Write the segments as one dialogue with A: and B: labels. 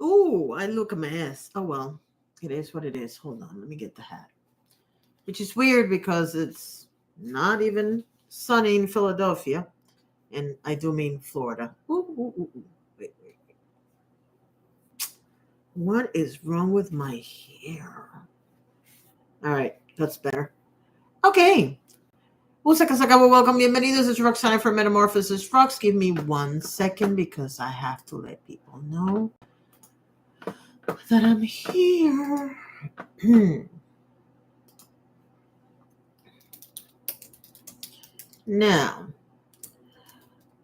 A: Ooh, I look a mess. Oh well, it is what it is. Hold on, let me get the hat. Which is weird because it's not even sunny in Philadelphia, and I do mean Florida. Ooh. Wait. What is wrong with my hair? All right, that's better. Okay. Welcome, bienvenidos. It's Roxana from Metamorphosis. Rox, give me 1 second because I have to let people know that I'm here. Now,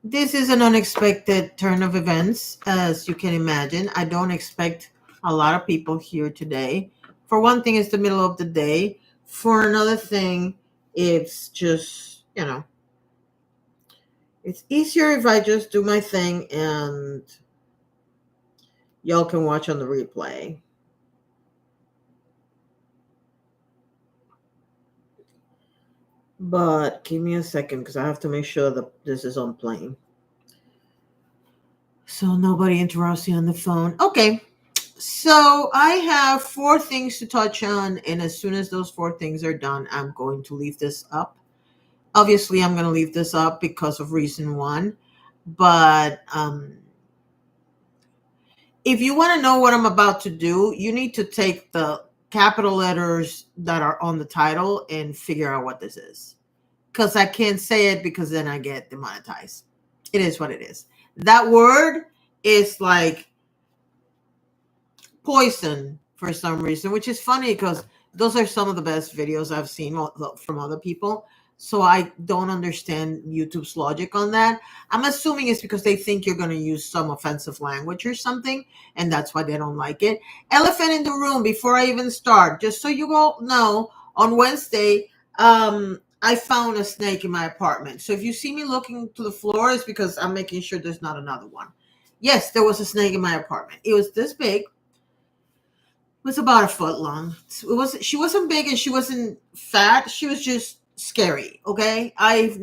A: this is an unexpected turn of events, as you can imagine. I don't expect a lot of people here today. For one thing, it's the middle of the day. For another thing, it's just, it's easier if I just do my thing and y'all can watch on the replay. But give me a second because I have to make sure that this is on plane. So nobody interrupts you on the phone. Okay. So I have 4 things to touch on. And as soon as those 4 things are done, I'm going to leave this up. Obviously, I'm going to leave this up because of reason 1. But if you want to know what I'm about to do, you need to take the capital letters that are on the title and figure out what this is. Because I can't say it because then I get demonetized. It is what it is. That word is like poison for some reason, which is funny because those are some of the best videos I've seen from other people. So I don't understand YouTube's logic on that. I'm assuming it's because they think you're going to use some offensive language or something, and that's why they don't like it. Elephant in the room, before I even start, just so you all know, on Wednesday, I found a snake in my apartment. So if you see me looking to the floor, it's because I'm making sure there's not another one. Yes, there was a snake in my apartment. It was this big. It was about 1 foot long. She wasn't big and she wasn't fat. She was just scary. Okay. I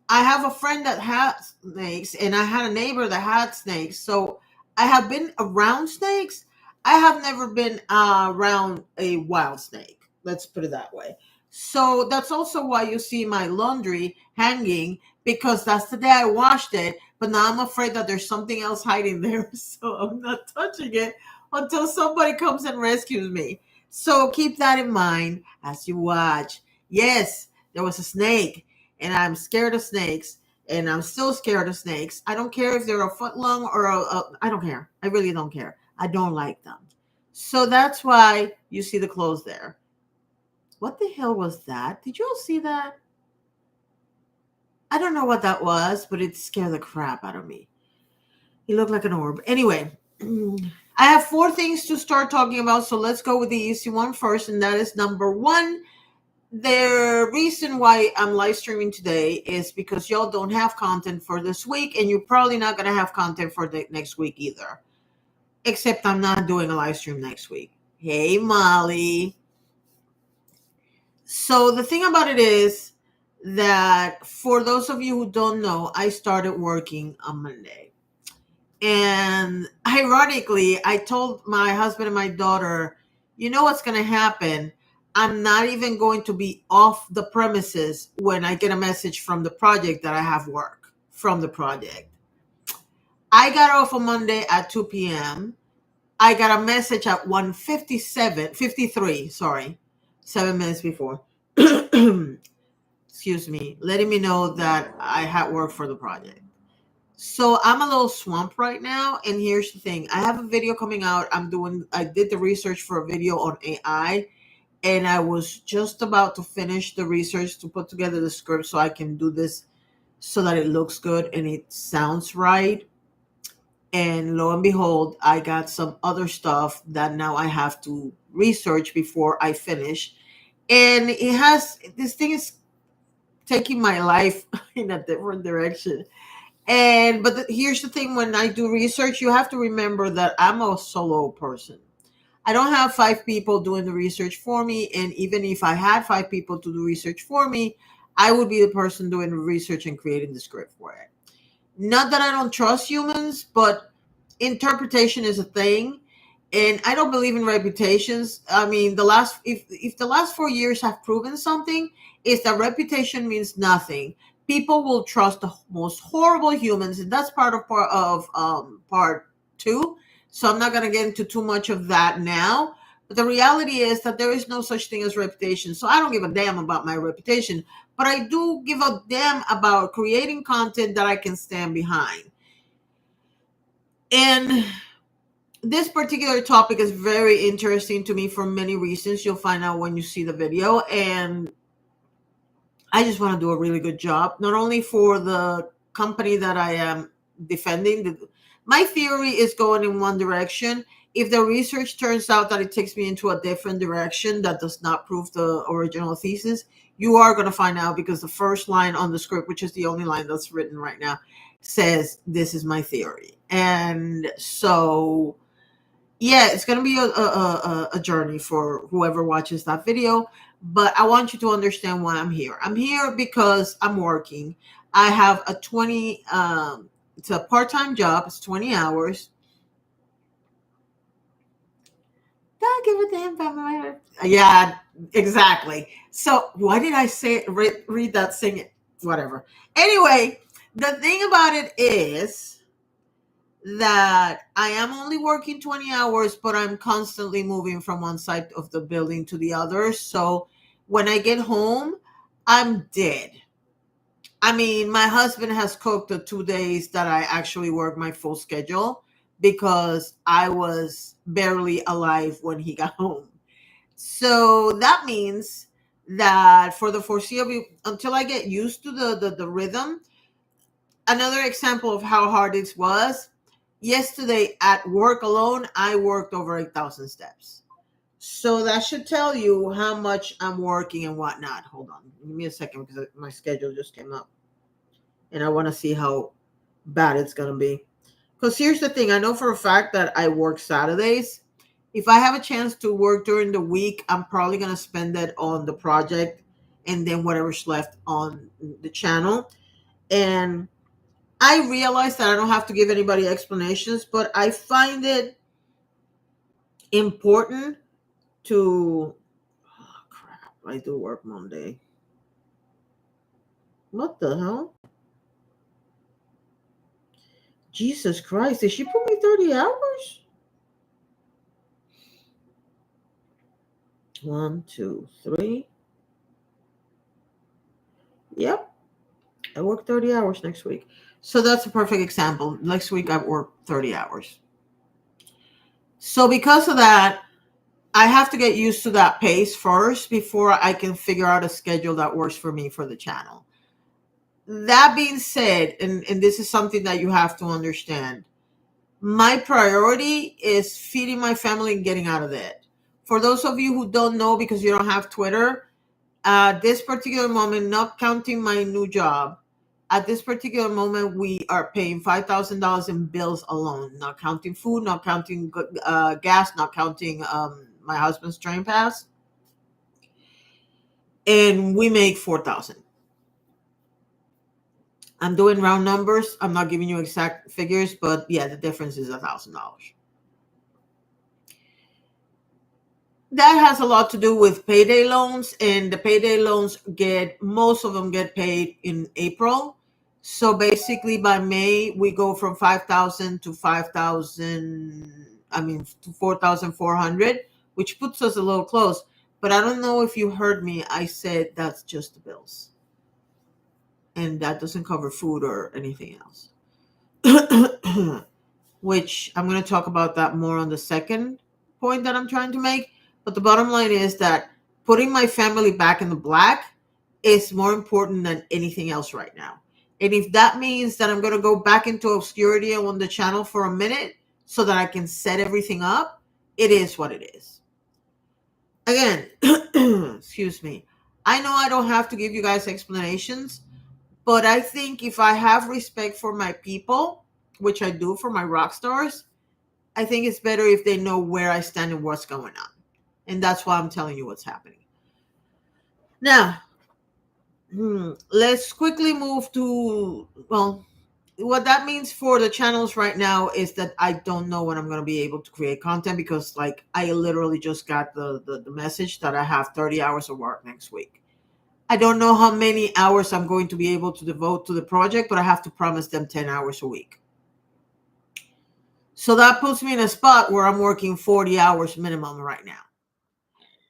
A: have a friend that has snakes and I had a neighbor that had snakes. So I have been around snakes. I have never been around a wild snake. Let's put it that way. So that's also why you see my laundry hanging, because that's the day I washed it. But now I'm afraid that there's something else hiding there. So I'm not touching it until somebody comes and rescues me. So keep that in mind as you watch. Yes, there was a snake and I'm scared of snakes and I'm still scared of snakes. I don't care if they're 1 foot long or I don't care. I really don't care. I don't like them. So that's why you see the clothes there. What the hell was that? Did you all see that? I don't know what that was, but it scared the crap out of me. He looked like an orb. Anyway, I have 4 things to start talking about, so let's go with the easy one first, and that is number 1. The reason why I'm live streaming today is because y'all don't have content for this week, and you're probably not going to have content for the next week either. Except I'm not doing a live stream next week. Hey, Molly. So the thing about it is that for those of you who don't know, I started working on Monday. And ironically, I told my husband and my daughter, you know what's going to happen? I'm not even going to be off the premises when I get a message from the project that I have work from the project. I got off on Monday at 2 p.m. I got a message at 1:53, 7 minutes before. Excuse me, letting me know that I had work for the project. So I'm a little swamped right now. And here's the thing. I have a video coming out. I did the research for a video on AI. And I was just about to finish the research to put together the script so I can do this so that it looks good and it sounds right. And lo and behold, I got some other stuff that now I have to research before I finish. And this thing is taking my life in a different direction. But here's the thing. When I do research, you have to remember that I'm a solo person. I don't have 5 people doing the research for me. And even if I had 5 people to do research for me, I would be the person doing the research and creating the script for it. Not that I don't trust humans, but interpretation is a thing, and I don't believe in reputations. I mean, the last if the last 4 years have proven something, is that reputation means nothing. People will trust the most horrible humans, and that's part two. So I'm not going to get into too much of that now. But the reality is that there is no such thing as reputation. So I don't give a damn about my reputation, but I do give a damn about creating content that I can stand behind. And this particular topic is very interesting to me for many reasons. You'll find out when you see the video. And I just want to do a really good job, not only for the company that I am defending. My theory is going in one direction. If the research turns out that it takes me into a different direction that does not prove the original thesis, you are going to find out, because the first line on the script, which is the only line that's written right now, says this is my theory. And so yeah, it's going to be a journey for whoever watches that video. But I want you to understand why I'm here. I'm here because I'm working. I have a 20, it's a part-time job. It's 20 hours. Don't give a damn about my... Yeah, exactly. So why did I say read that, sing it, whatever. Anyway, the thing about it is that I am only working 20 hours, but I'm constantly moving from one side of the building to the other. So when I get home, I'm dead. I mean, my husband has cooked the 2 days that I actually work my full schedule, because I was barely alive when he got home. So that means that for the foreseeable, until I get used to the rhythm. Another example of how hard it was: yesterday at work alone, I worked over 8,000 steps. So that should tell you how much I'm working and whatnot. Hold on. Give me a second, because my schedule just came up. And I want to see how bad it's going to be. Because here's the thing. I know for a fact that I work Saturdays. If I have a chance to work during the week, I'm probably going to spend that on the project and then whatever's left on the channel. And I realize that I don't have to give anybody explanations, but I find it important to... Oh, crap. I do work Monday. What the hell? Jesus Christ. Did she put me 30 hours? 1, 2, 3. Yep. I work 30 hours next week. So that's a perfect example. Next week I work 30 hours. So because of that, I have to get used to that pace first before I can figure out a schedule that works for me for the channel. That being said, and this is something that you have to understand, my priority is feeding my family and getting out of debt. For those of you who don't know, because you don't have Twitter, this particular moment, not counting my new job, at this particular moment, we are paying $5,000 in bills alone, not counting food, not counting gas, not counting my husband's train pass. And we make $4,000. I'm doing round numbers. I'm not giving you exact figures, but yeah, the difference is $1,000. That has a lot to do with payday loans, and the payday loans most of them get paid in April. So basically by May, we go from 5,000 to 5,000, to 4,400, which puts us a little close. But I don't know if you heard me. I said that's just the bills. And that doesn't cover food or anything else. Which I'm going to talk about that more on the second point that I'm trying to make. But the bottom line is that putting my family back in the black is more important than anything else right now. And if that means that I'm going to go back into obscurity on the channel for a minute so that I can set everything up, it is what it is. Again, excuse me. I know I don't have to give you guys explanations, but I think if I have respect for my people, which I do for my rock stars, I think it's better if they know where I stand and what's going on. And that's why I'm telling you what's happening. Now, let's quickly move to, what that means for the channels right now is that I don't know when I'm going to be able to create content, because like I literally just got the message that I have 30 hours of work next week. I don't know how many hours I'm going to be able to devote to the project, but I have to promise them 10 hours a week. So that puts me in a spot where I'm working 40 hours minimum right now,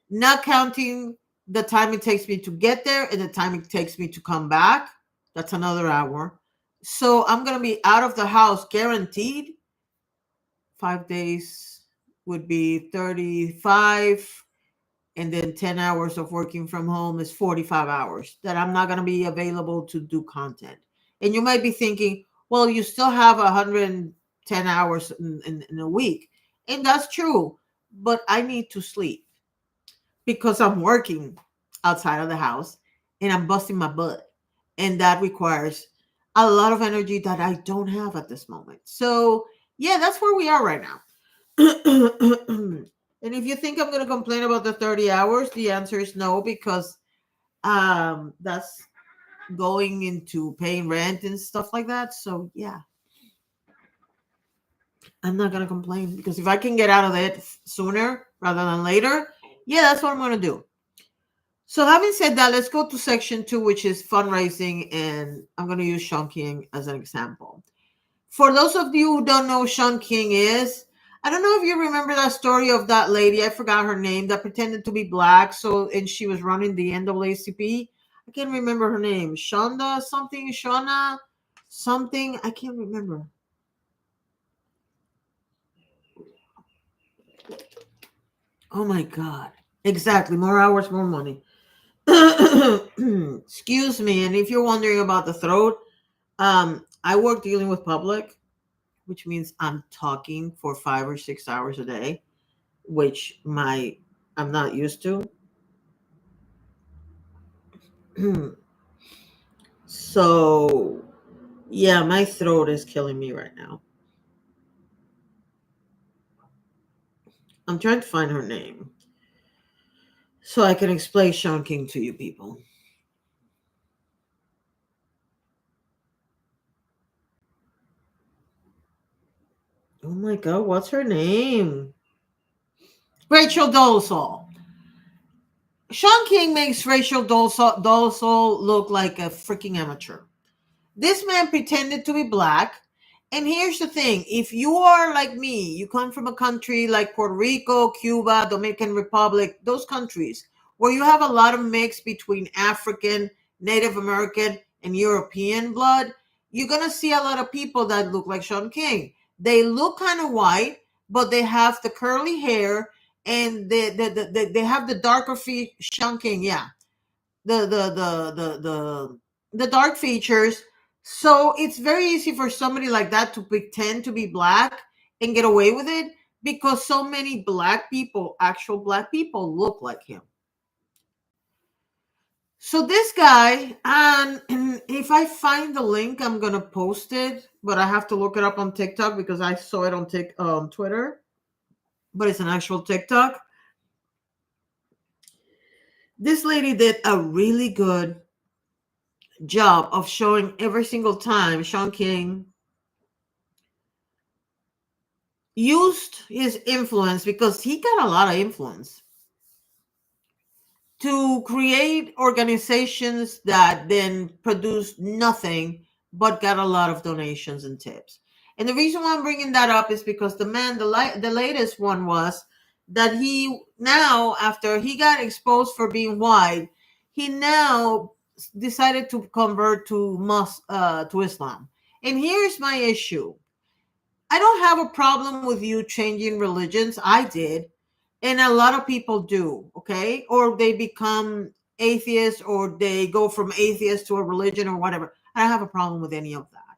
A: not counting the time it takes me to get there and the time it takes me to come back. That's another hour. So I'm going to be out of the house guaranteed. 5 days would be 35. And then 10 hours of working from home is 45 hours that I'm not going to be available to do content. And you might be thinking, well, you still have 110 hours in a week. And that's true. But I need to sleep because I'm working outside of the house and I'm busting my butt. And that requires a lot of energy that I don't have at this moment. So, yeah, that's where we are right now. And if you think I'm going to complain about the 30 hours, the answer is no, because that's going into paying rent and stuff like that. So, yeah, I'm not going to complain, because if I can get out of it sooner rather than later, yeah, that's what I'm going to do. So having said that, let's go to section 2, which is fundraising. And I'm going to use Sean King as an example. For those of you who don't know who Sean King is, I don't know if you remember that story of that lady, I forgot her name, that pretended to be black. And she was running the NAACP. I can't remember her name. Shauna, I can't remember. Oh my God. Exactly. More hours, more money. Excuse me. And if you're wondering about the throat, I work dealing with public, which means I'm talking for 5 or 6 hours a day, which I'm not used to. So, yeah, my throat is killing me right now. I'm trying to find her name so I can explain Sean King to you people. Oh my God, what's her name? Rachel Dolezal. Sean King makes Rachel Dolezal look like a freaking amateur. This man pretended to be black. And here's the thing. If you are like me, you come from a country like Puerto Rico, Cuba, Dominican Republic, those countries where you have a lot of mix between African, Native American, and European blood, you're going to see a lot of people that look like Sean King. They look kind of white, but they have the curly hair and they have the darker feet. Sean King, yeah. The dark features. So it's very easy for somebody like that to pretend to be black and get away with it, because so many black people, actual black people, look like him. So this guy, and if I find the link, I'm gonna post it, but I have to look it up on TikTok because I saw it on Twitter, but it's an actual TikTok. This lady did a really good job of showing every single time Sean King used his influence, because he got a lot of influence, to create organizations that then produced nothing but got a lot of donations and tips. And the reason why I'm bringing that up is because the latest one was that he now, after he got exposed for being white, he now decided to convert to Islam. And here's my issue. I don't have a problem with you changing religions. I did. And a lot of people do, okay? Or they become atheists, or they go from atheist to a religion or whatever. I don't have a problem with any of that.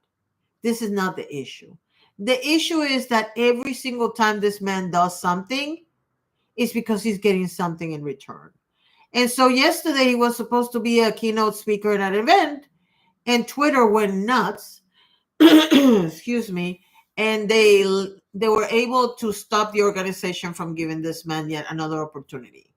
A: This is not the issue. The issue is that every single time this man does something, it's because he's getting something in return. And so yesterday he was supposed to be a keynote speaker at an event, and Twitter went nuts. Excuse me. And they were able to stop the organization from giving this man yet another opportunity.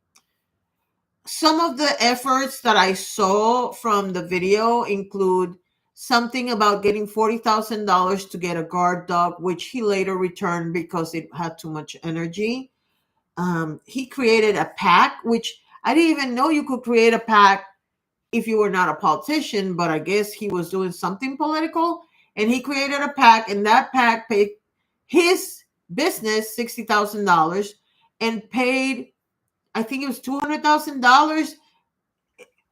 A: Some of the efforts that I saw from the video include something about getting $40,000 to get a guard dog, which he later returned because it had too much energy. He created a PAC, which I didn't even know you could create a PAC if you were not a politician, but I guess he was doing something political. And he created a PAC, and that PAC paid his business $60,000 and paid, I think it was $200,000.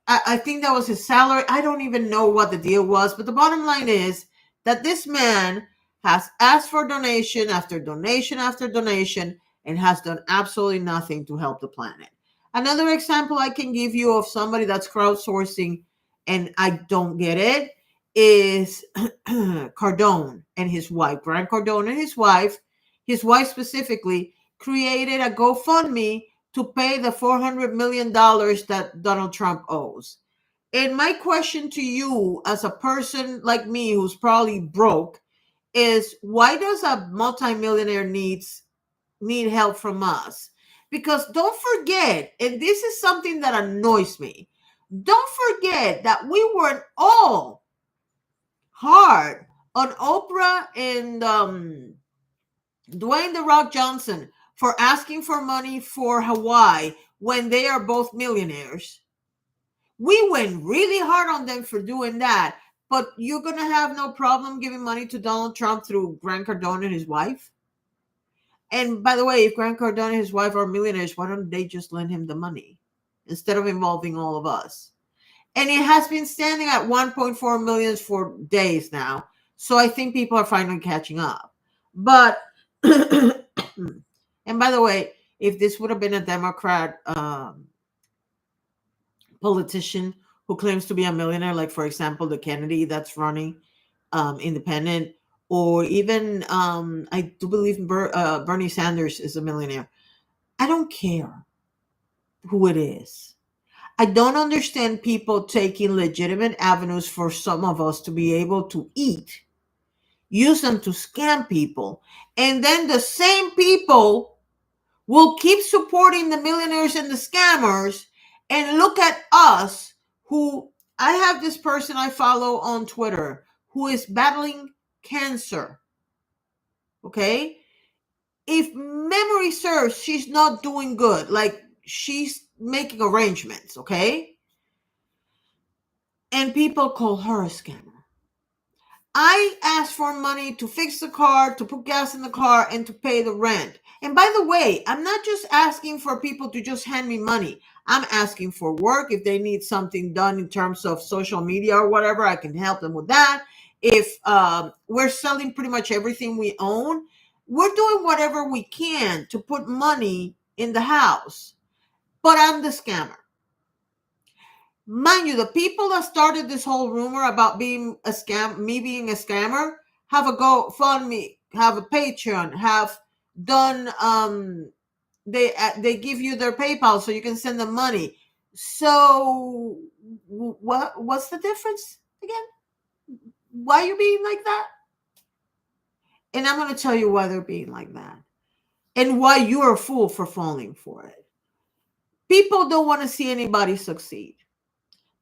A: I think that was his salary. I don't even know what the deal was, but the bottom line is that this man has asked for donation after donation after donation and has done absolutely nothing to help the planet. Another example I can give you of somebody that's crowdsourcing and I don't get it is Cardone and his wife. Grant Cardone and his wife specifically, created a GoFundMe to pay the $400 million that Donald Trump owes. And my question to you, as a person like me who's probably broke, is why does a multimillionaire need help from us? Because don't forget, and this is something that annoys me, don't forget that we worked all hard on Oprah and Dwayne The Rock Johnson for asking for money for Hawaii when they are both millionaires. We went really hard on them for doing that, but you're going to have no problem giving money to Donald Trump through Grant Cardone and his wife? And by the way, if Grant Cardone and his wife are millionaires, why don't they just lend him the money instead of involving all of us? And it has been standing at 1.4 million for days now. So I think people are finally catching up. But, and by the way, if this would have been a Democrat politician who claims to be a millionaire, like, for example, the Kennedy that's running independent, or even I do believe Bernie Sanders is a millionaire. I don't care who it is. I don't understand people taking legitimate avenues for some of us to be able to eat, use them to scam people, and then the same people will keep supporting the millionaires and the scammers. And look at us, who I have this person I follow on Twitter who is battling cancer. Okay? If memory serves, she's not doing good. Like, she's making arrangements, okay? And people call her a scammer. I asked for money to fix the car, to put gas in the car, and to pay the rent. And by the way, I'm not just asking for people to just hand me money. I'm asking for work. If they need something done in terms of social media or whatever, I can help them with that. If we're selling pretty much everything we own, we're doing whatever we can to put money in the house. But I'm the scammer. Mind you, the people that started this whole rumor about being a scam, me being a scammer, have a GoFundMe, have a Patreon, have done they give you their PayPal so you can send them money. So what's the difference again? Why are you being like that? And I'm going to tell you why they're being like that, and why you're a fool for falling for it. People don't want to see anybody succeed.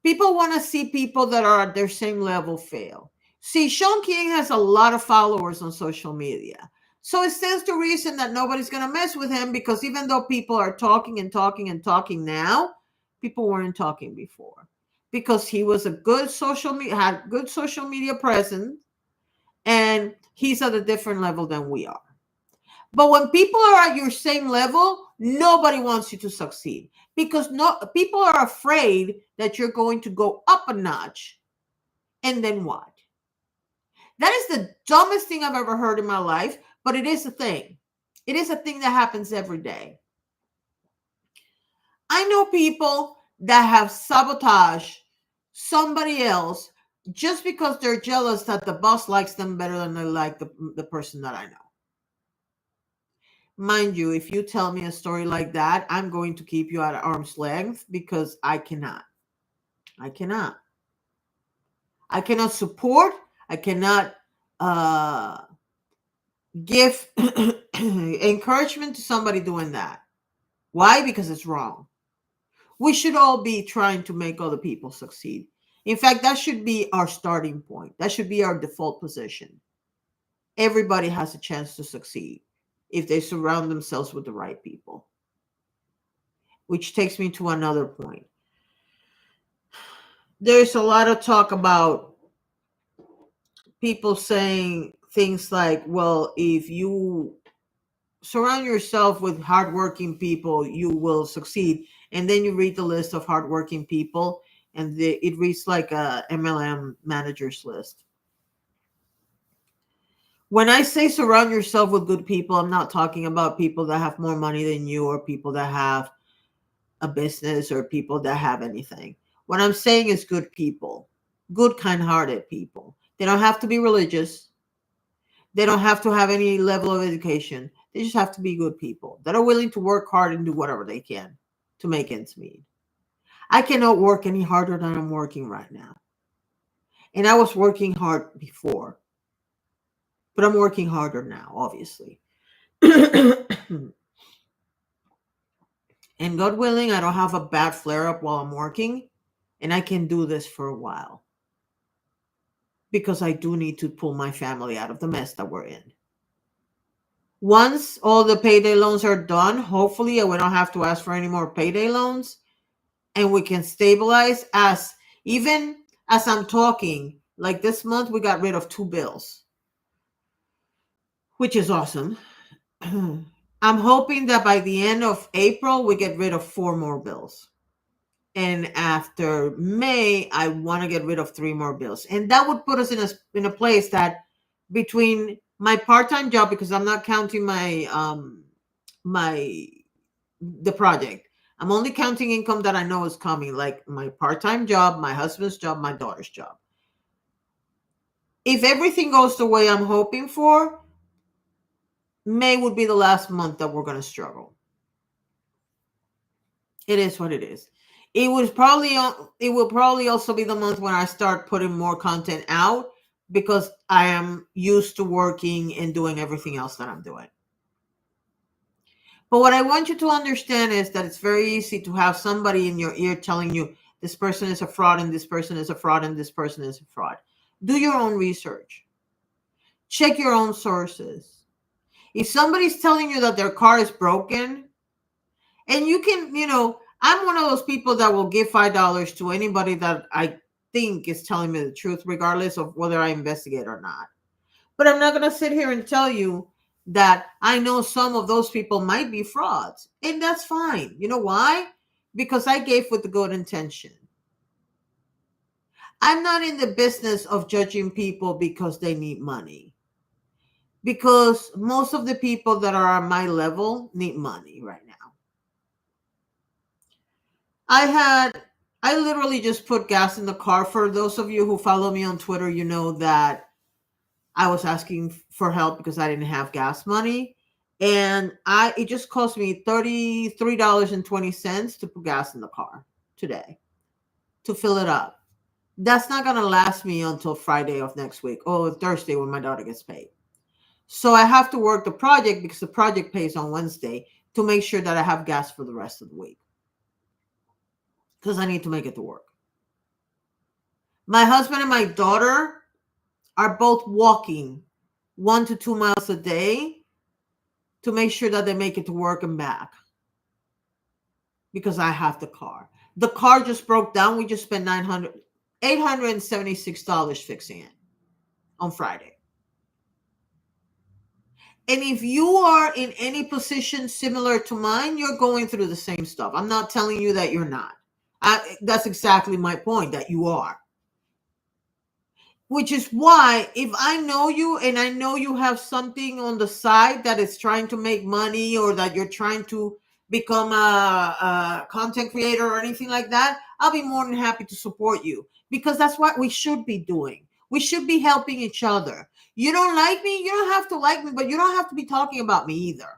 A: People want to see people that are at their same level fail. See, Sean King has a lot of followers on social media. So it stands to reason that nobody's going to mess with him, because even though people are talking and talking and talking now, people weren't talking before, because he was a good social media, had good social media presence, and he's at a different level than we are. But when people are at your same level, nobody wants you to succeed, because people are afraid that you're going to go up a notch. And then what? That is the dumbest thing I've ever heard in my life, but it is a thing. It is a thing that happens every day. I know people that have sabotaged somebody else just because they're jealous that the boss likes them better than they like the person that I know. Mind you, if you tell me a story like that, I'm going to keep you at arm's length, because I cannot. I cannot support. I cannot give encouragement to somebody doing that. Why? Because it's wrong. We should all be trying to make other people succeed. In fact, that should be our starting point. That should be our default position. Everybody has a chance to succeed if they surround themselves with the right people. Which takes me to another point. There's a lot of talk about people saying things like, well, if you surround yourself with hardworking people, you will succeed. And then you read the list of hardworking people, and it reads like a MLM manager's list. When I say surround yourself with good people, I'm not talking about people that have more money than you, or people that have a business, or people that have anything. What I'm saying is good people, good, kind-hearted people. They don't have to be religious. They don't have to have any level of education. They just have to be good people that are willing to work hard and do whatever they can to make ends meet. I cannot work any harder than I'm working right now. And I was working hard before, but I'm working harder now, obviously. And God willing, I don't have a bad flare up while I'm working, and I can do this for a while. Because I do need to pull my family out of the mess that we're in. Once all the payday loans are done, hopefully we don't have to ask for any more payday loans, and we can stabilize. Even as I'm talking, like this month, we got rid of 2 bills, which is awesome. I'm hoping that by the end of April, we get rid of 4 more bills. And after May, I want to get rid of 3 more bills. And that would put us in a place that between my part-time job, because I'm not counting the project. I'm only counting income that I know is coming, like my part-time job, my husband's job, my daughter's job. If everything goes the way I'm hoping for, May would be the last month that we're going to struggle. It is what it is. It will probably also be the month when I start putting more content out, because I am used to working and doing everything else that I'm doing. But what I want you to understand is that it's very easy to have somebody in your ear telling you this person is a fraud, and this person is a fraud, and this person is a fraud. Do your own research. Check your own sources. If somebody's telling you that their car is broken, and you can, I'm one of those people that will give $5 to anybody that I think is telling me the truth, regardless of whether I investigate or not. But I'm not going to sit here and tell you that I know some of those people might be frauds. And that's fine. You know why? Because I gave with the good intention. I'm not in the business of judging people because they need money. Because most of the people that are on my level need money right now. I literally just put gas in the car. For those of you who follow me on Twitter, you know that I was asking for help because I didn't have gas money. And it just cost me $33.20 to put gas in the car today to fill it up. That's not going to last me until Friday of next week, or Thursday when my daughter gets paid. So I have to work the project, because the project pays on Wednesday, to make sure that I have gas for the rest of the week, because I need to make it to work. My husband and my daughter are both walking 1 to 2 miles a day to make sure that they make it to work and back, because I have the car. The car just broke down. We just spent $876 fixing it on Friday. And if you are in any position similar to mine, you're going through the same stuff. I'm not telling you that you're not. That's exactly my point, that you are. Which is why, if I know you and I know you have something on the side that is trying to make money, or that you're trying to become a content creator or anything like that, I'll be more than happy to support you, because that's what we should be doing. We should be helping each other. You don't like me, you don't have to like me, but you don't have to be talking about me either.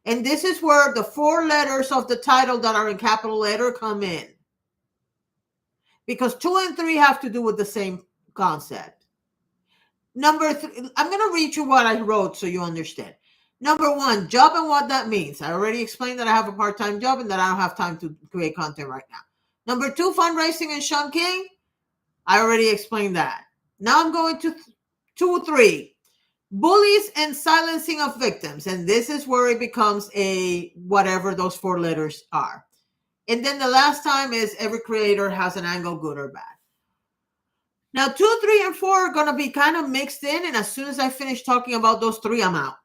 A: And this is where the 4 letters of the title that are in capital letter come in. Because 2 and 3 have to do with the same concept. Number 3, I'm going to read you what I wrote so you understand. Number 1, job and what that means. I already explained that I have a part-time job and that I don't have time to create content right now. Number 2, fundraising and shunking. I already explained that. Now I'm going to 2-3. Bullies and silencing of victims. And this is where it becomes a whatever those 4 letters are. And then the last time is every creator has an angle, good or bad. Now, 2, 3, and 4 are going to be kind of mixed in. And as soon as I finish talking about those 3, I'm out.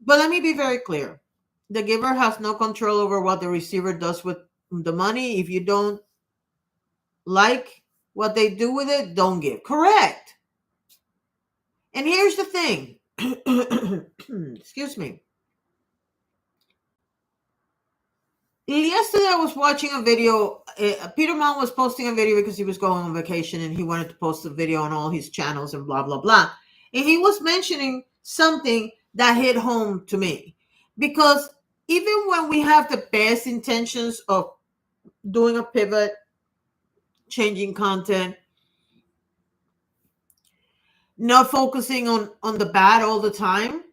A: But let me be very clear. The giver has no control over what the receiver does with the money. If you don't like what they do with it, don't give. Correct. And here's the thing. Excuse me. Yesterday I was watching a video. Peter Mon was posting a video because he was going on vacation and he wanted to post a video on all his channels and blah, blah, blah. And he was mentioning something that hit home to me. Because even when we have the best intentions of doing a pivot, changing content, not focusing on the bad all the time,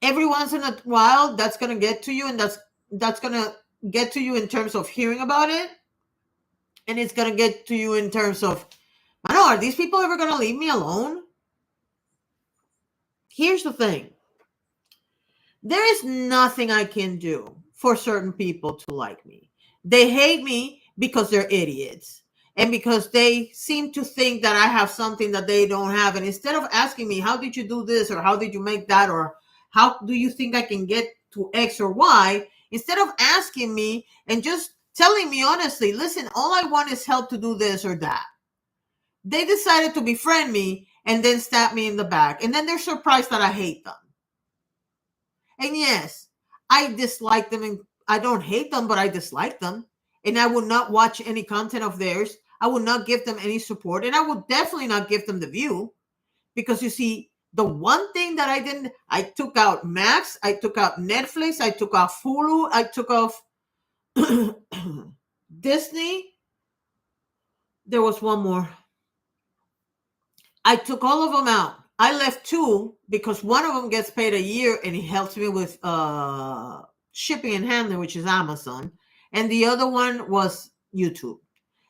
A: every once in a while that's going to get to you, and that's going to get to you in terms of hearing about it, and it's going to get to you in terms of, I know, are these people ever going to leave me alone? Here's the thing. There is nothing I can do for certain people to like me. They hate me because they're idiots. And because they seem to think that I have something that they don't have. And instead of asking me, how did you do this? Or how did you make that? Or how do you think I can get to X or Y? Instead of asking me and just telling me honestly, listen, all I want is help to do this or that. They decided to befriend me and then stab me in the back. And then they're surprised that I hate them. And yes, I dislike them, and I don't hate them, but I dislike them. And I will not watch any content of theirs. I will not give them any support. And I will definitely not give them the view. Because you see, the one thing that I took out Max, I took out Netflix, I took off Hulu, I took off Disney. There was one more. I took all of them out. I left 2 because one of them gets paid a year and he helps me with shipping and handling, which is Amazon. And the other one was YouTube.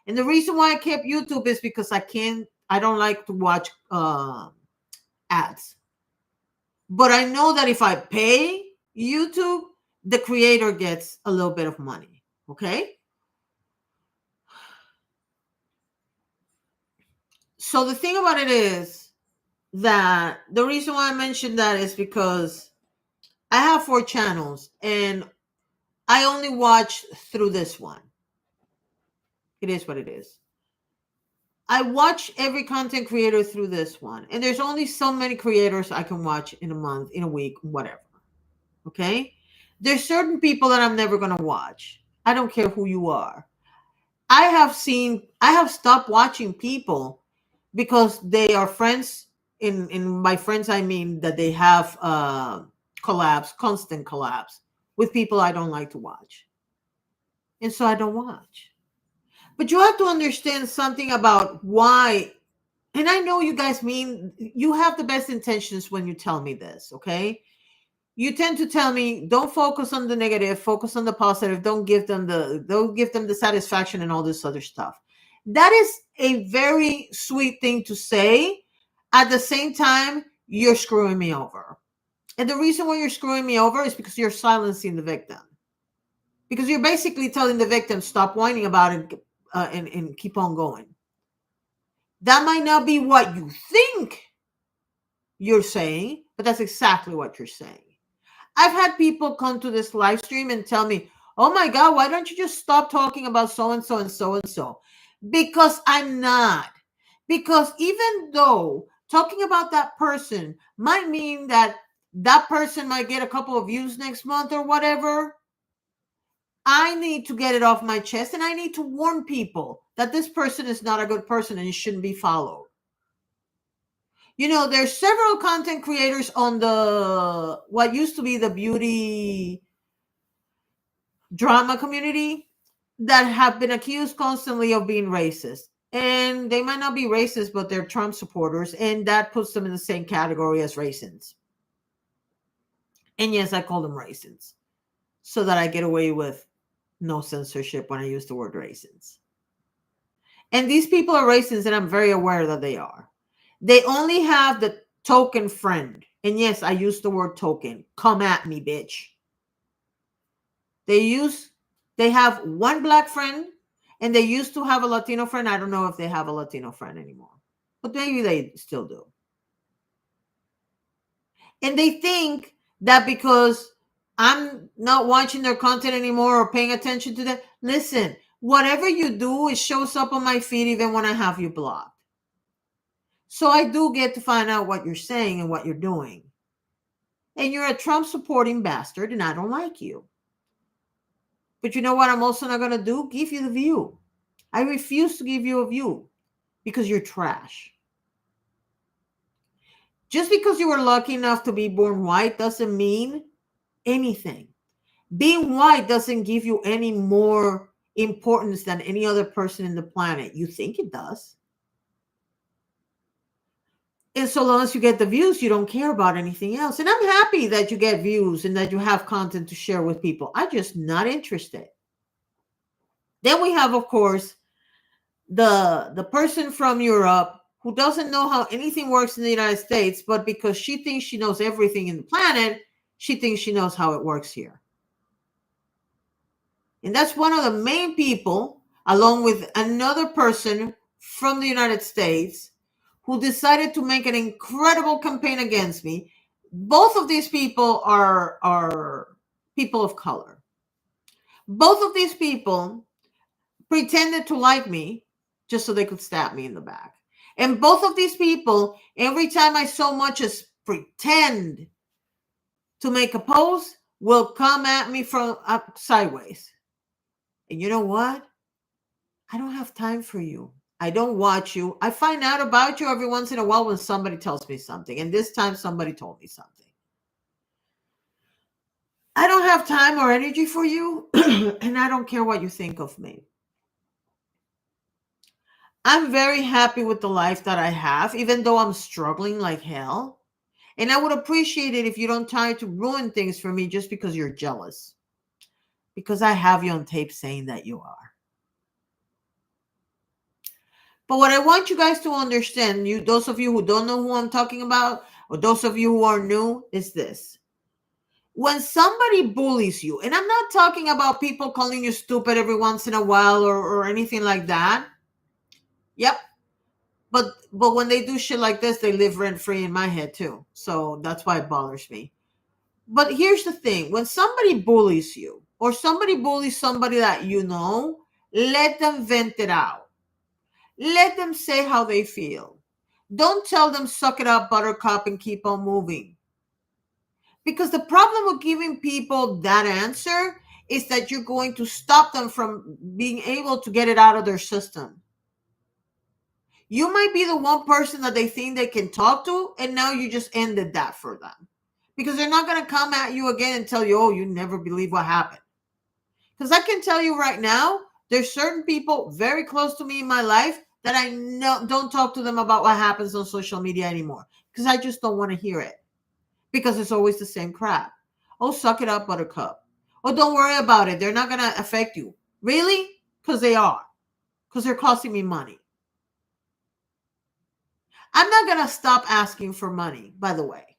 A: And the reason why I kept YouTube is because I don't like to watch ads. But I know that if I pay YouTube, the creator gets a little bit of money. Okay? So the thing about it is that the reason why I mentioned that is because I have 4 channels and I only watch through this one. It is what it is. I watch every content creator through this one. And there's only so many creators I can watch in a month, in a week, whatever. Okay? There's certain people that I'm never going to watch. I don't care who you are. I have stopped watching people because they are friends. In by friends, I mean that they have constant collabs with people I don't like to watch. And so I don't watch. But you have to understand something about why. And I know you guys mean, you have the best intentions when you tell me this, okay? You tend to tell me, don't focus on the negative, focus on the positive, don't give them the satisfaction and all this other stuff. That is a very sweet thing to say. At the same time, you're screwing me over. And the reason why you're screwing me over is because you're silencing the victim. Because you're basically telling the victim, stop whining about it and keep on going. That might not be what you think you're saying, but that's exactly what you're saying. I've had people come to this live stream and tell me, oh my God, why don't you just stop talking about so-and-so and so-and-so? Because I'm not. Because even though talking about that person might mean that that person might get a couple of views next month or whatever, I need to get it off my chest and I need to warn people that this person is not a good person and it shouldn't be followed. You know, there's several content creators on what used to be the beauty drama community that have been accused constantly of being racist. And they might not be racist, but they're Trump supporters, and that puts them in the same category as raisins. And yes, I call them raisins so that I get away with no censorship when I use the word raisins. And these people are raisins, and I'm very aware that they are. They only have the token friend. And yes, I use the word token. Come at me, bitch. They have one black friend, and they used to have a Latino friend. I don't know if they have a Latino friend anymore, but maybe they still do. And they think that because I'm not watching their content anymore or paying attention to them. Listen, whatever you do, it shows up on my feed even when I have you blocked. So I do get to find out what you're saying and what you're doing. And you're a Trump supporting bastard, and I don't like you. But you know what I'm also not going to do? Give you the view. I refuse to give you a view because you're trash. Just because you were lucky enough to be born white doesn't mean anything. Being white doesn't give you any more importance than any other person in the planet. You think it does. And so long as you get the views, you don't care about anything else. And I'm happy that you get views and that you have content to share with people. I'm just not interested. Then we have, of course, the person from Europe who doesn't know how anything works in the United States, but because she thinks she knows everything in the planet, she thinks she knows how it works here. And that's one of the main people, along with another person from the United States, who decided to make an incredible campaign against me. Both of these people are people of color. Both of these people pretended to like me just so they could stab me in the back. And both of these people, every time I so much as pretend to make a post, will come at me from sideways. And you know what? I don't have time for you. I don't watch you. I find out about you every once in a while when somebody tells me something. And this time somebody told me something. I don't have time or energy for you. And I don't care what you think of me. I'm very happy with the life that I have, even though I'm struggling like hell. And I would appreciate it if you don't try to ruin things for me just because you're jealous. Because I have you on tape saying that you are. But what I want you guys to understand, those of you who don't know who I'm talking about, or those of you who are new, is this. When somebody bullies you, and I'm not talking about people calling you stupid every once in a while or anything like that. Yep. But when they do shit like this, they live rent free in my head too. So that's why it bothers me. But here's the thing. When somebody bullies you or somebody bullies somebody that you know, let them vent it out. Let them say how they feel. Don't tell them suck it up, buttercup, and keep on moving. Because the problem with giving people that answer is that you're going to stop them from being able to get it out of their system. You might be the one person that they think they can talk to, and now you just ended that for them. Because they're not going to come at you again and tell you, oh, you never believe what happened. Because I can tell you right now, there's certain people very close to me in my life that I don't talk to them about what happens on social media anymore. Because I just don't want to hear it. Because it's always the same crap. Oh, suck it up, buttercup. Oh, don't worry about it. They're not going to affect you. Really? Because they are. Because they're costing me money. I'm not going to stop asking for money, by the way.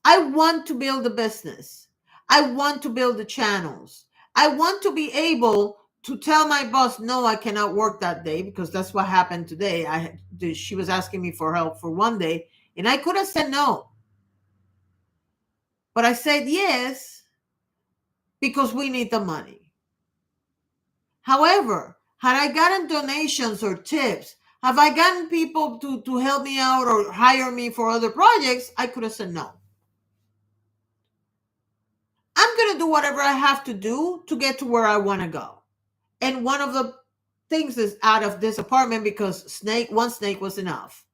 A: I want to build a business. I want to build the channels. I want to be able to tell my boss, no, I cannot work that day, because that's what happened today. She was asking me for help for one day, and I could have said no. But I said yes because we need the money. However, had I gotten donations or tips, have I gotten people to help me out or hire me for other projects, I could have said no. I'm going to do whatever I have to do to get to where I want to go. And one of the things is out of this apartment because one snake was enough.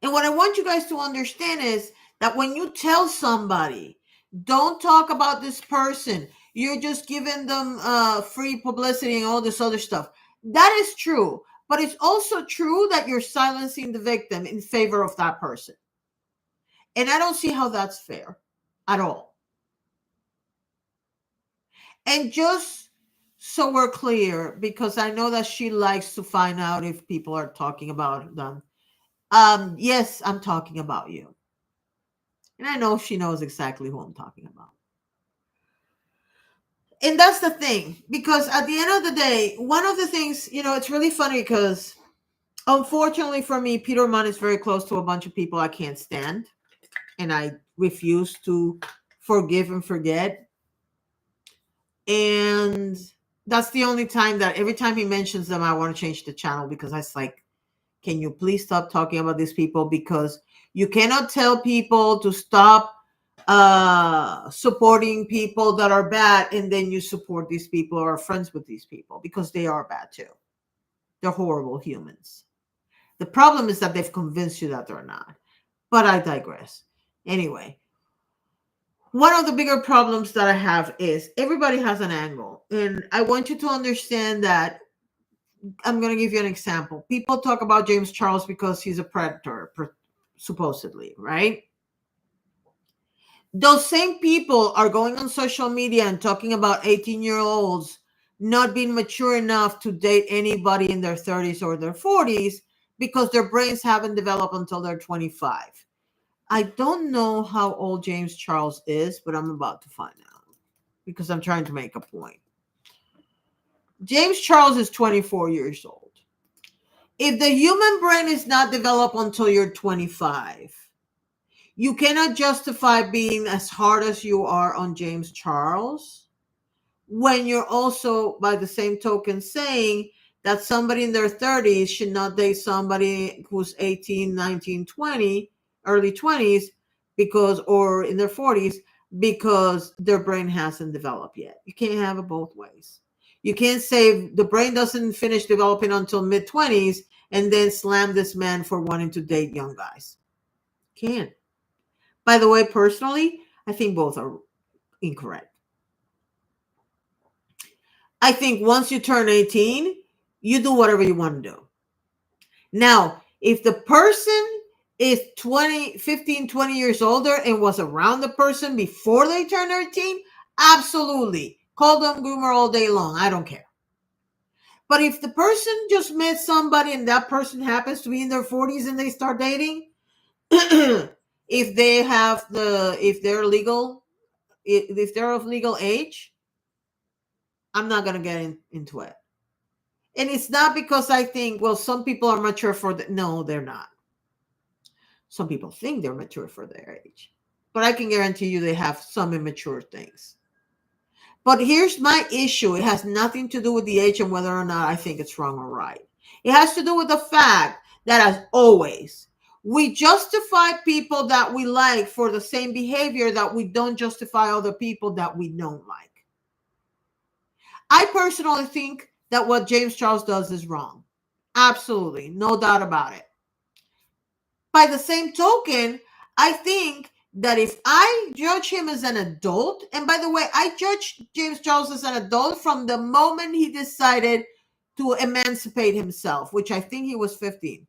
A: And what I want you guys to understand is that when you tell somebody, don't talk about this person, you're just giving them free publicity and all this other stuff. That is true. But it's also true that you're silencing the victim in favor of that person. And I don't see how that's fair at all. And just so we're clear, because I know that she likes to find out if people are talking about them. Yes, I'm talking about you. And I know she knows exactly who I'm talking about. And that's the thing, because at the end of the day, one of the things, it's really funny because unfortunately for me, Peter Munn is very close to a bunch of people I can't stand. And I refuse to forgive and forget. And that's the only time that every time he mentions them, I want to change the channel because I was like, can you please stop talking about these people? Because you cannot tell people to stop supporting people that are bad, and then you support these people or are friends with these people, because they are bad too. They're horrible humans. The problem is that they've convinced you that they're not. But I digress. Anyway, one of the bigger problems that I have is everybody has an angle. And I want you to understand that. I'm going to give you an example. People talk about James Charles because he's a predator, supposedly, right? Those same people are going on social media and talking about 18-year-olds not being mature enough to date anybody in their 30s or their 40s because their brains haven't developed until they're 25. I don't know how old James Charles is, but I'm about to find out because I'm trying to make a point. James Charles is 24 years old. If the human brain is not developed until you're 25, you cannot justify being as hard as you are on James Charles when you're also, by the same token, saying that somebody in their 30s should not date somebody who's 18, 19, 20, early 20s, because, or in their 40s, because their brain hasn't developed yet. You can't have it both ways. You can't say the brain doesn't finish developing until mid 20s and then slam this man for wanting to date young guys. Can't. By the way, personally, I think both are incorrect. I think once you turn 18, you do whatever you want to do. Now, if the person is 20, 15, 20 years older and was around the person before they turned 18, absolutely. Call them groomer all day long. I don't care. But if the person just met somebody and that person happens to be in their 40s and they start dating, if they're legal, if they're of legal age, I'm not going to get into it. And it's not because I think, well, some people are mature for no, they're not. Some people think they're mature for their age, but I can guarantee you they have some immature things. But here's my issue. It has nothing to do with the age and whether or not I think it's wrong or right. It has to do with the fact that, as always, we justify people that we like for the same behavior that we don't justify other people that we don't like. I personally think that what James Charles does is wrong. Absolutely. No doubt about it. By the same token, I think that if I judge him as an adult, and by the way, I judge James Charles as an adult from the moment he decided to emancipate himself, which I think he was 15.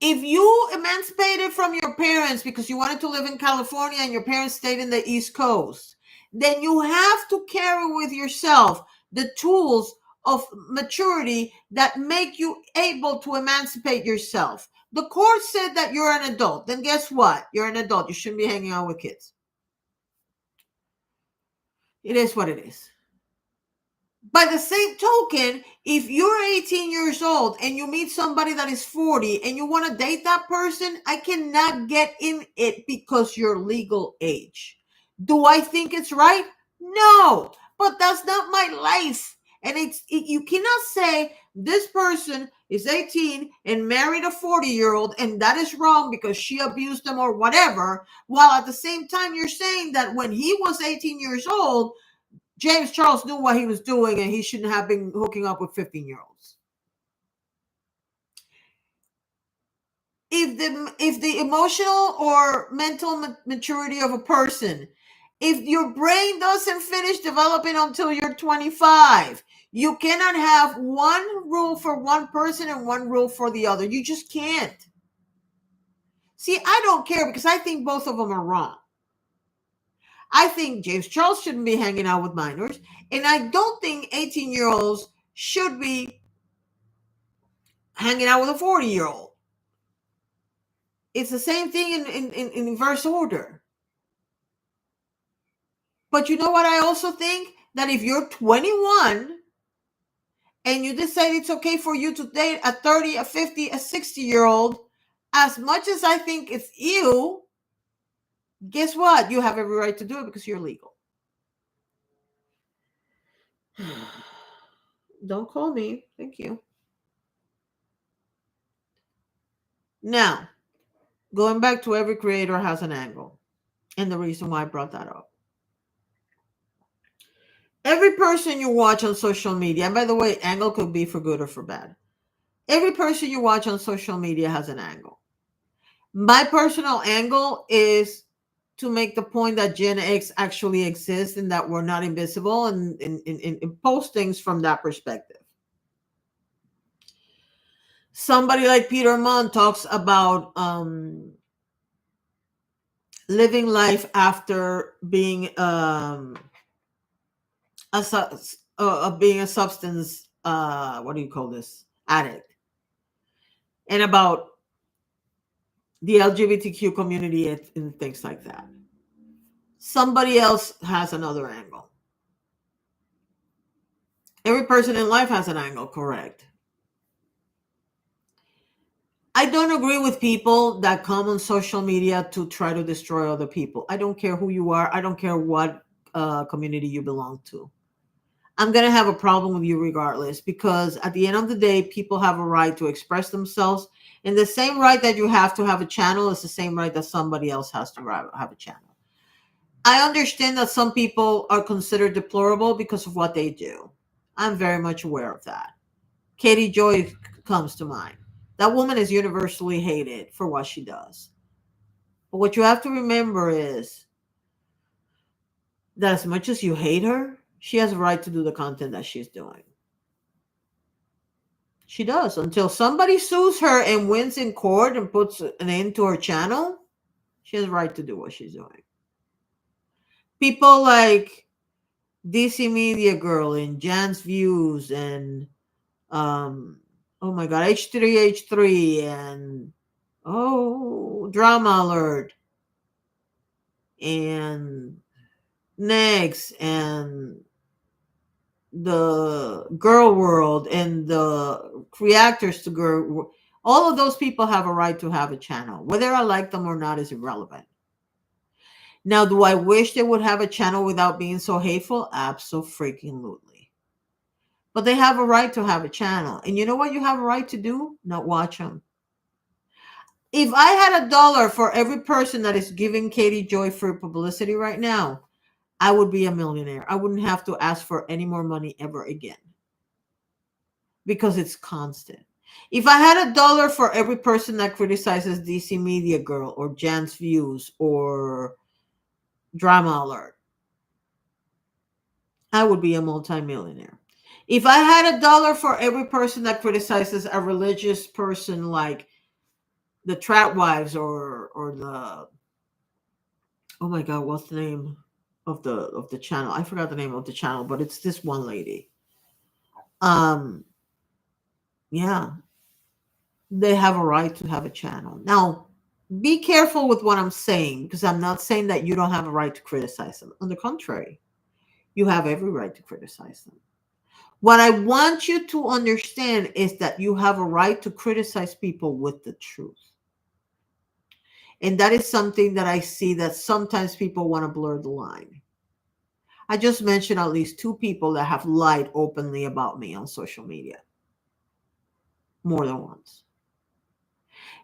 A: If you emancipated from your parents because you wanted to live in California and your parents stayed in the East Coast, then you have to carry with yourself the tools of maturity that make you able to emancipate yourself. The court said that you're an adult. Then guess what? You're an adult. You shouldn't be hanging out with kids. It is what it is. By the same token, if you're 18 years old and you meet somebody that is 40 and you want to date that person, I cannot get in it because you're legal age. Do I think it's right? No, but that's not my life. And you cannot say this person is 18 and married a 40-year-old and that is wrong because she abused them or whatever, while at the same time you're saying that when he was 18 years old, James Charles knew what he was doing and he shouldn't have been hooking up with 15-year-olds. If the emotional or mental maturity of a person, if your brain doesn't finish developing until you're 25, you cannot have one rule for one person and one rule for the other. You just can't. See, I don't care because I think both of them are wrong. I think James Charles shouldn't be hanging out with minors. And I don't think 18-year-olds should be hanging out with a 40-year-old. It's the same thing in inverse order. But you know what I also think? That if you're 21 and you decide it's okay for you to date a 30, a 50, a 60-year-old, as much as I think it's you, guess what? You have every right to do it because you're legal. Don't call me. Thank you. Now, going back to every creator has an angle. And the reason why I brought that up. Every person you watch on social media, and by the way, angle could be for good or for bad. Every person you watch on social media has an angle. My personal angle is to make the point that Gen X actually exists and that we're not invisible, and post things from that perspective. Somebody like Peter Munn talks about living life after being being a substance what do you call this, addict, and about the LGBTQ community and things like that. Somebody else has another angle. Every person in life has an angle, correct? I don't agree with people that come on social media to try to destroy other people. I don't care who you are. I don't care what community you belong to. I'm going to have a problem with you regardless, because at the end of the day, people have a right to express themselves. And the same right that you have to have a channel is the same right that somebody else has to have a channel. I understand that some people are considered deplorable because of what they do. I'm very much aware of that. Katie Joy comes to mind. That woman is universally hated for what she does. But what you have to remember is that as much as you hate her, she has a right to do the content that she's doing. She does. Until somebody sues her and wins in court and puts an end to her channel, she has a right to do what she's doing. People like DC Media Girl and Jan's Views and oh my god, H3H3 and Drama Alert and Next and the Girl World and the reactors to Girl, all of those people have a right to have a channel. Whether I like them or not is irrelevant. Now, do I wish they would have a channel without being so hateful? Absolutely. But they have a right to have a channel. And you know what you have a right to do? Not watch them. If I had $1 for every person that is giving Katie Joy free publicity right now, I would be a millionaire. I wouldn't have to ask for any more money ever again, because it's constant. If I had $1 for every person that criticizes DC Media Girl or Jan's Views or Drama Alert, I would be a multimillionaire. If I had $1 for every person that criticizes a religious person like the Trap Wives or the, oh my god, what's the name of the channel? I forgot the name of the channel, but it's this one lady. Yeah, they have a right to have a channel. Now, be careful with what I'm saying, because I'm not saying that you don't have a right to criticize them. On the contrary, you have every right to criticize them. What I want you to understand is that you have a right to criticize people with the truth. And that is something that I see that sometimes people want to blur the line. I just mentioned at least 2 people that have lied openly about me on social media. More than once.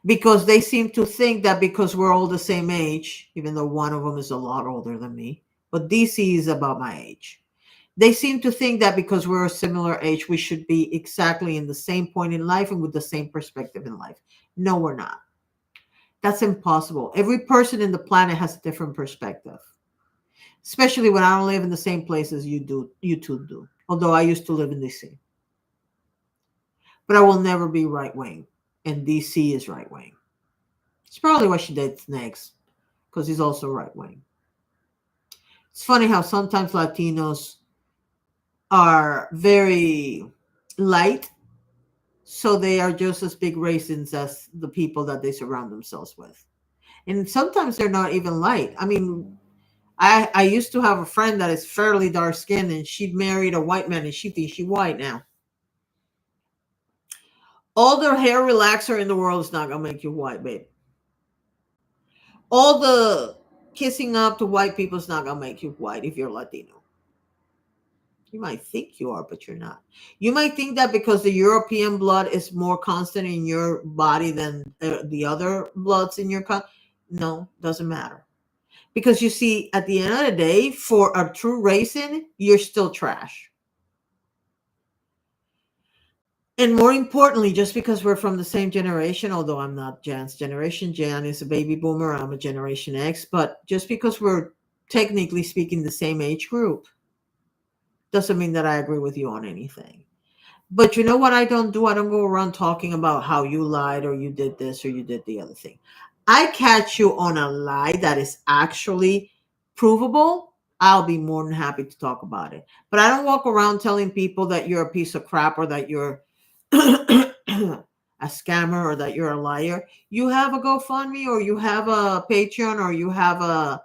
A: Because they seem to think that because we're all the same age, even though one of them is a lot older than me, but DC is about my age. They seem to think that because we're a similar age, we should be exactly in the same point in life and with the same perspective in life. No, we're not. That's impossible. Every person in the planet has a different perspective. Especially when I don't live in the same place as you two do. Although I used to live in DC. But I will never be right-wing. And DC is right-wing. It's probably why she dates next. Because he's also right-wing. It's funny how sometimes Latinos are very light, so they are just as big raisins as the people that they surround themselves with. And sometimes they're not even light. I mean, I used to have a friend that is fairly dark skinned and she married a white man and she thinks she's white now. All the hair relaxer in the world is not gonna make you white, babe. All the kissing up to white people is not gonna make you white if you're Latino. You might think you are, but you're not. You might think that because the European blood is more constant in your body than the other bloods in your no, doesn't matter. Because you see, at the end of the day, for a true racing, you're still trash. And more importantly, just because we're from the same generation, although I'm not Jan's generation, Jan is a baby boomer, I'm a Generation X, but just because we're technically speaking the same age group doesn't mean that I agree with you on anything. But you know what I don't do? I don't go around talking about how you lied or you did this or you did the other thing. I catch you on a lie that is actually provable. I'll be more than happy to talk about it. But I don't walk around telling people that you're a piece of crap or that you're a scammer or that you're a liar. You have a GoFundMe or you have a Patreon or you have a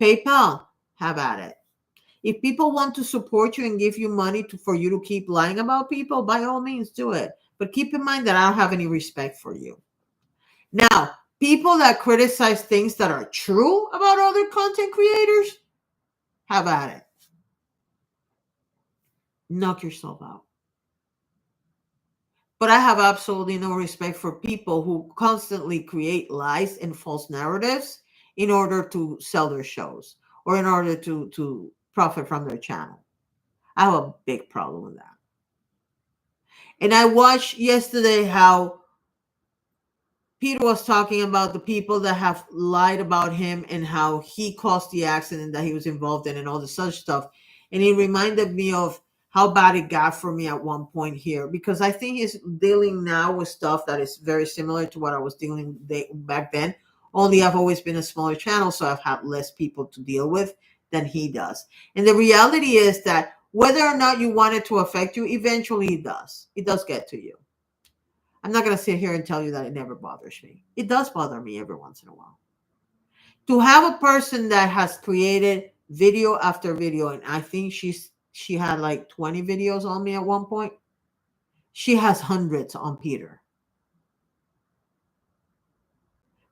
A: PayPal. Have at it. If people want to support you and give you money for you to keep lying about people, by all means do it. But keep in mind that I don't have any respect for you. Now, people that criticize things that are true about other content creators, have at it. Knock yourself out. But I have absolutely no respect for people who constantly create lies and false narratives in order to sell their shows or in order to profit from their channel. I have a big problem with that. And I watched yesterday how Peter was talking about the people that have lied about him and how he caused the accident that he was involved in and all this such stuff. And he reminded me of how bad it got for me at one point here, because I think he's dealing now with stuff that is very similar to what I was dealing back then. Only I've always been a smaller channel, so I've had less people to deal with than he does. And the reality is that whether or not you want it to affect you, eventually it does. It does get to you. I'm not going to sit here and tell you that it never bothers me. It does bother me every once in a while. To have a person that has created video after video, and I think she had like 20 videos on me at one point. She has hundreds on Peter.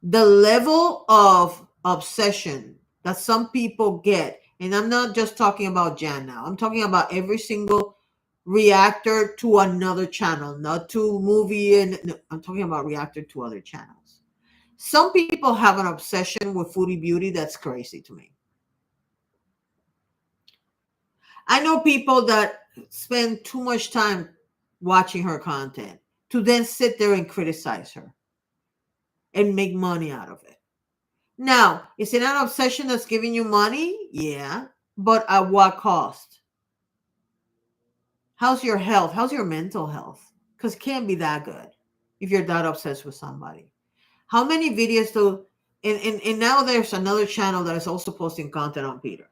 A: The level of obsession that some people get, and I'm not just talking about Jan now, I'm talking about every single reactor to another channel, not to movie, and no, I'm talking about reactor to other channels. Some people have an obsession with foodie beauty that's crazy to me. I know people that spend too much time watching her content to then sit there and criticize her and make money out of it. Now, is it an obsession that's giving you money? Yeah, but at what cost? How's your health? How's your mental health? Because it can't be that good if you're that obsessed with somebody. How many videos do and now there's another channel that is also posting content on Peter.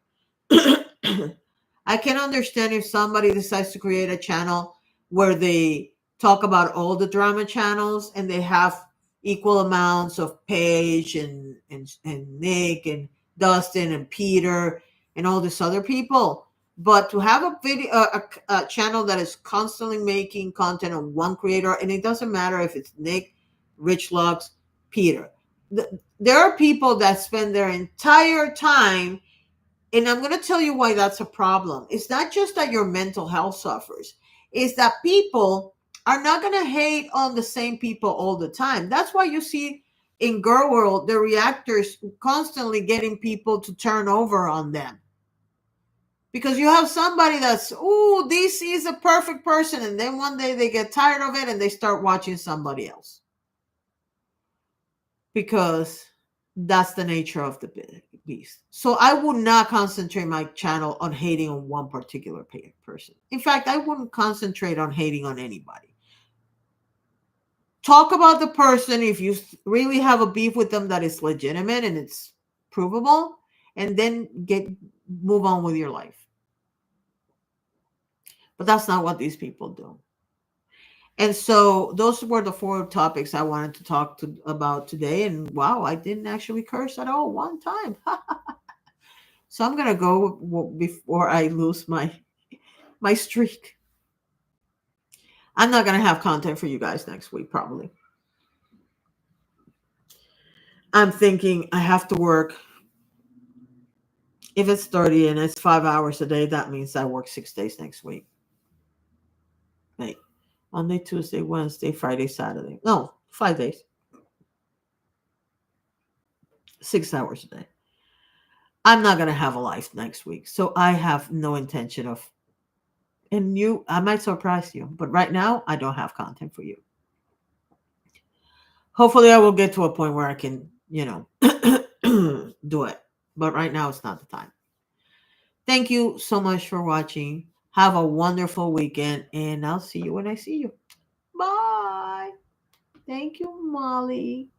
A: I can understand if somebody decides to create a channel where they talk about all the drama channels and they have equal amounts of Paige and Nick and Dustin and Peter and all these other people. But to have a video, a channel that is constantly making content on one creator, and it doesn't matter if it's Nick, Rich Lux, Peter. There are people that spend their entire time, and I'm going to tell you why that's a problem. It's not just that your mental health suffers. It's that people are not going to hate on the same people all the time. That's why you see in Girl World, the reactors constantly getting people to turn over on them. Because you have somebody that's, oh, this is a perfect person. And then one day they get tired of it and they start watching somebody else. Because that's the nature of the beast. So I would not concentrate my channel on hating on one particular person. In fact, I wouldn't concentrate on hating on anybody. Talk about the person if you really have a beef with them that is legitimate and it's provable, and then move on with your life. But that's not what these people do. And so those were the four topics I wanted to talk about today. And wow, I didn't actually curse at all one time. So I'm gonna go before I lose my streak. I'm not gonna have content for you guys next week, probably. I'm thinking I have to work. If it's 30 and it's 5 hours a day, that means I work 6 days next week. Right. Monday, Tuesday, Wednesday, Friday, Saturday. No, 5 days. 6 hours a day. I'm not gonna have a life next week. So I have no intention of, and I might surprise you, but right now I don't have content for you. Hopefully I will get to a point where I can, do it. But right now it's not the time. Thank you so much for watching. Have a wonderful weekend, and I'll see you when I see you. Bye. Thank you, Molly.